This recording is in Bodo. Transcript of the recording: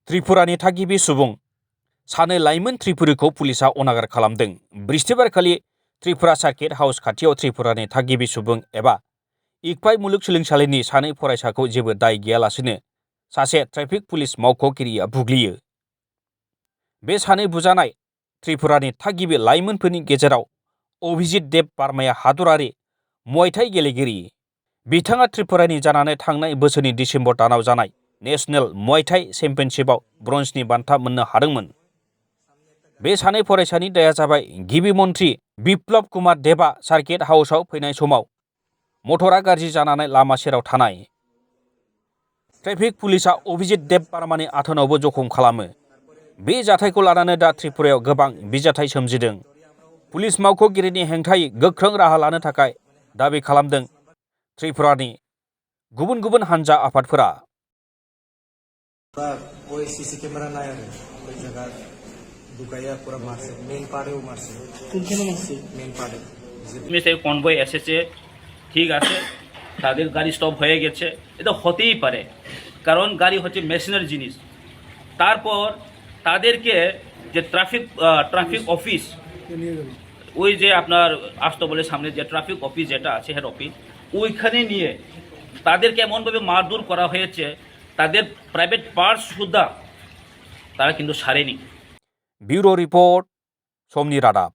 त्रिपुरानि थागिबि सुबुं सानै लाइमोन त्रिपुरिखौ पुलिसा अनागार खालामदों। बृहस्पतिबारखालि त्रिपुरा सार्किट हाउस खाथियाव त्रिपुरानि थागिबि सुबुं एबा इकपाइ मुलुगसोलोंसालिनि सानै फरायसाखौ जेबो दाय गैयालासेनो सासे ट्राफिक पुलिस मावख'गिरिया बुग्लियो। बे सानै बुजानाय त्रिपुरानि थागिबि लाइमोनफोरनि गेजेराव अभिजित देब बार्माया हादरारि मुवाइ थाइ गेलेगिरि। बिथाङा त्रिपुरानि जानानै थांनाय बोसोरनि डिसेम्बर दानाव जानाय नेशनेल मुवाइ थाइ चेम्पियनशिपआव ब्रन्जनि बान्था मोननो हादोंमोन। बे सानै फरायसानि दायआ जाबाय गिबि मन्थ्रि बिप्लब कुमार देबआ सार्किट हाउसआव फैनाय समाव मटरा गाज्रि जानानै लामा सेराव थानाय। ट्रेफिक पुलिसा अभिजित देब बार्मानि आथोनावबो जखम खालामो। बे जाथायखौ लानानै दा त्रिपुरायाव गोबां बिजाथाय सोमजिदों। पुलिस मावख'गिरिनि हेंथायै गोख्रों राहा लानो थाखाय दाबि खालामदों त्रिपुरानि गुबुन गुबुन हानजा आफादफोरा। कोई सीसी कैमरा ना है कोई जगह दुकाया पूरा मार से मेन पाड़े मार से কোনখানে মারছে মেন পাড়ে মিস্টার কনভয় এসেছে ঠিক আছে তাদের গাড়ি স্টপ হয়ে গেছে এটা হতেই পারে কারণ গাড়ি হচ্ছে মেশিনারি জিনিস তারপর তাদেরকে যে ট্রাফিক অফিস ওই যে আপনার আস্তবলের সামনে যে ট্রাফিক অফিস যেটা আছে হেড অফিস ওইখানে নিয়ে তাদেরকে এমনভাবে মারধর করা হয়েছে তাদের প্রাইভেট পার্টস সুদ্ধা তারা কিন্তু সারেনি। Bureau report সমনি রাদাব।